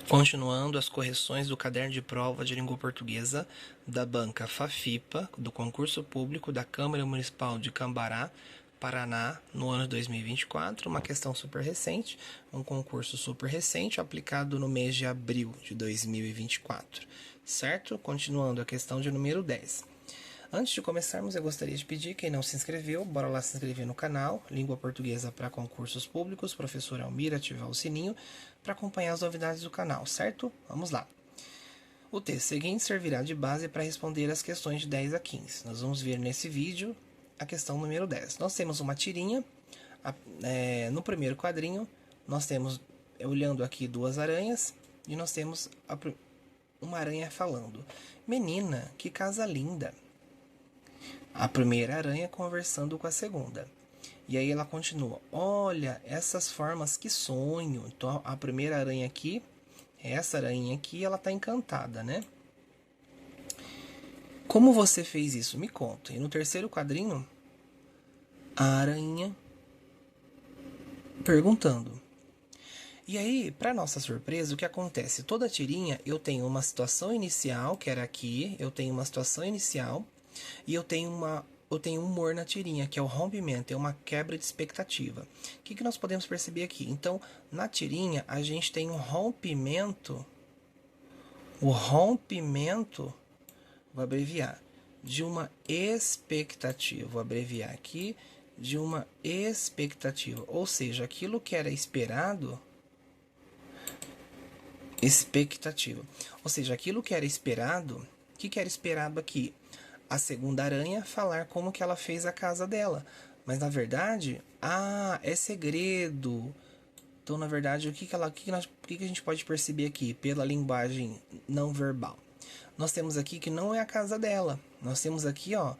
Continuando as correções do caderno de prova de língua portuguesa da banca FAFIPA, do concurso público da Câmara Municipal de Cambará, Paraná, no ano de 2024, uma questão super recente, um concurso super recente, aplicado no mês de abril de 2024, certo? Continuando a questão de número 10. Antes de começarmos, eu gostaria de pedir, quem não se inscreveu, bora lá se inscrever no canal, Língua Portuguesa para Concursos Públicos, professor Almir, ativar o sininho para acompanhar as novidades do canal, certo? Vamos lá. O texto seguinte servirá de base para responder as questões de 10 a 15. Nós vamos ver nesse vídeo a questão número 10. Nós temos uma tirinha, no primeiro quadrinho, nós temos, olhando aqui, duas aranhas, e nós temos uma aranha falando: "Menina, que casa linda!" A primeira aranha conversando com a segunda. E aí ela continua: "Olha, essas formas, que sonho!" Então a primeira aranha aqui, essa aranha aqui, ela tá encantada, né? "Como você fez isso? Me conta." E no terceiro quadrinho, a aranha perguntando. E aí, para nossa surpresa, o que acontece? Toda tirinha eu tenho uma situação inicial, que era aqui, eu tenho uma situação inicial, e eu tenho humor na tirinha, que é o rompimento, é uma quebra de expectativa. O que nós podemos perceber aqui? Então, na tirinha, a gente tem um rompimento, vou abreviar, de uma expectativa. Vou abreviar aqui, de uma expectativa. Ou seja, aquilo que era esperado, expectativa. Ou seja, aquilo que era esperado, o que era esperado aqui? A segunda aranha falar como que ela fez a casa dela. Mas, na verdade, é segredo. Então, na verdade, o que a gente pode perceber aqui pela linguagem não verbal? Nós temos aqui que não é a casa dela. Nós temos aqui, ó,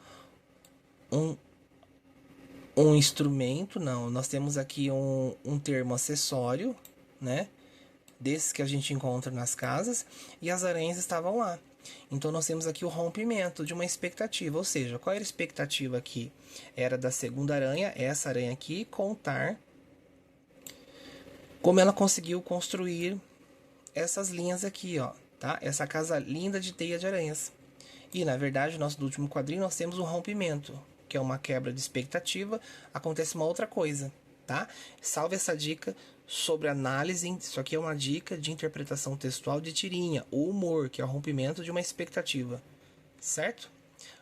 um instrumento, não. Nós temos aqui um termo acessório, né? Desses que a gente encontra nas casas. E as aranhas estavam lá. Então, nós temos aqui o rompimento de uma expectativa. Ou seja, qual era a expectativa aqui? Era da segunda aranha, essa aranha aqui, contar como ela conseguiu construir essas linhas aqui, ó, tá? Essa casa linda de teia de aranhas. E, na verdade, no último quadrinho, nós temos um rompimento, que é uma quebra de expectativa. Acontece uma outra coisa, tá? Salve essa dica sobre análise. Isso aqui é uma dica de interpretação textual de tirinha. O humor, que é o rompimento de uma expectativa, certo?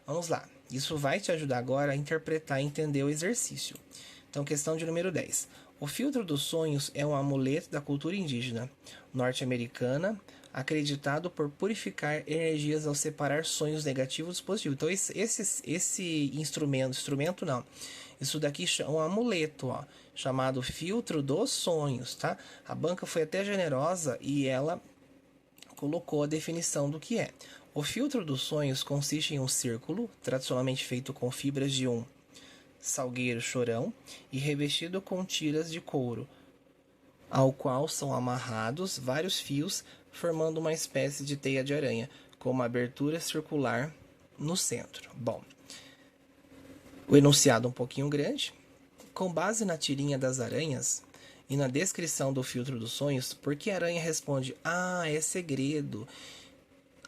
Vamos lá. Isso vai te ajudar agora a interpretar e entender o exercício. Então, questão de número 10. O filtro dos sonhos é um amuleto da cultura indígena norte-americana, acreditado por purificar energias ao separar sonhos negativos dos positivos. Então, esse instrumento não. Isso daqui é um amuleto, ó, chamado filtro dos sonhos, tá? A banca foi até generosa e ela colocou a definição do que é. O filtro dos sonhos consiste em um círculo, tradicionalmente feito com fibras de um salgueiro chorão e revestido com tiras de couro, ao qual são amarrados vários fios, formando uma espécie de teia de aranha, com uma abertura circular no centro. Bom, o enunciado um pouquinho grande. Com base na tirinha das aranhas e na descrição do filtro dos sonhos, por que a aranha responde: é segredo?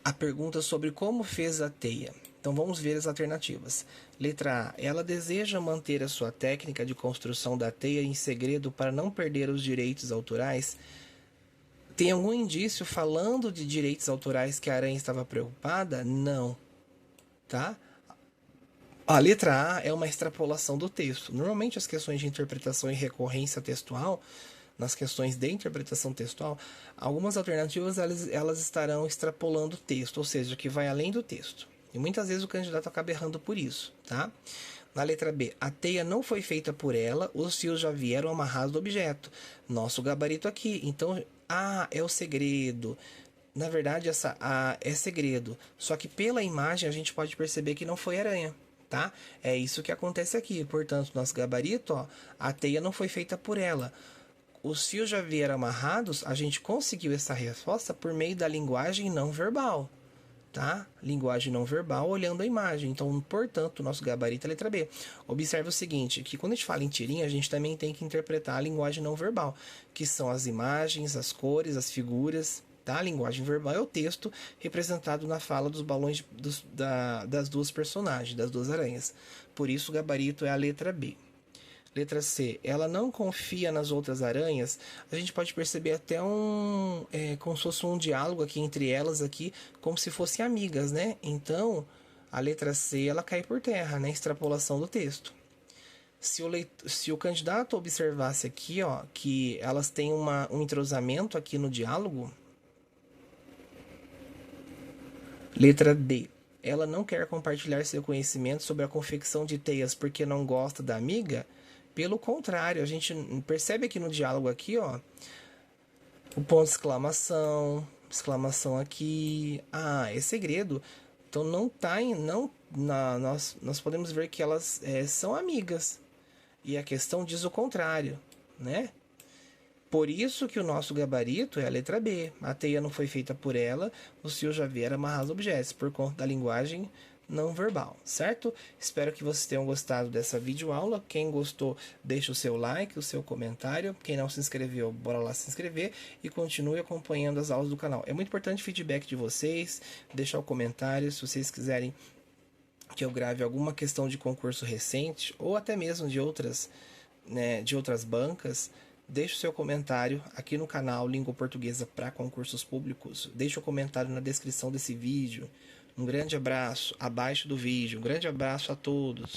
A pergunta sobre como fez a teia. Então vamos ver as alternativas. Letra A. Ela deseja manter a sua técnica de construção da teia em segredo para não perder os direitos autorais. Tem algum indício falando de direitos autorais que a aranha estava preocupada? Não. Tá? A letra A é uma extrapolação do texto. Normalmente as questões de interpretação e recorrência textual, nas questões de interpretação textual, algumas alternativas elas estarão extrapolando o texto, ou seja, que vai além do texto. E muitas vezes o candidato acaba errando por isso, tá? Na letra B, a teia não foi feita por ela, os fios já vieram amarrados do objeto. Nosso gabarito aqui. Então, é o segredo. Na verdade, é segredo. Só que pela imagem a gente pode perceber que não foi aranha, tá? É isso que acontece aqui. Portanto, nosso gabarito, ó, a teia não foi feita por ela. Os fios já vieram amarrados, a gente conseguiu essa resposta por meio da linguagem não verbal, tá? Linguagem não verbal olhando a imagem. Então, portanto, o nosso gabarito é a letra B. Observe o seguinte, que quando a gente fala em tirinha, a gente também tem que interpretar a linguagem não verbal, que são as imagens, as cores, as figuras, tá? A linguagem verbal é o texto representado na fala dos balões das duas personagens, das duas aranhas. Por isso, o gabarito é a letra B. Letra C, ela não confia nas outras aranhas. A gente pode perceber até como se fosse um diálogo aqui entre elas aqui, como se fossem amigas, né? Então, a letra C, ela cai por terra, né? Extrapolação do texto. Se o candidato observasse aqui, ó, que elas têm um entrosamento aqui no diálogo. Letra D. Ela não quer compartilhar seu conhecimento sobre a confecção de teias porque não gosta da amiga. Pelo contrário, a gente percebe aqui no diálogo aqui, ó, o ponto de exclamação, exclamação aqui. Ah, é segredo. Então não tá em, não nós podemos ver que elas são amigas. E a questão diz o contrário, né? Por isso que o nosso gabarito é a letra B. A teia não foi feita por ela, o Sil já vier amarrar os objetos, por conta da linguagem não verbal, certo? Espero que vocês tenham gostado dessa videoaula. Quem gostou, deixa o seu like, o seu comentário. Quem não se inscreveu, bora lá se inscrever e continue acompanhando as aulas do canal. É muito importante o feedback de vocês, deixar o comentário, se vocês quiserem que eu grave alguma questão de concurso recente ou até mesmo de outras, né, de outras bancas. Deixe o seu comentário aqui no canal Língua Portuguesa para Concursos Públicos. Deixe o comentário na descrição desse vídeo. Um grande abraço abaixo do vídeo. Um grande abraço a todos.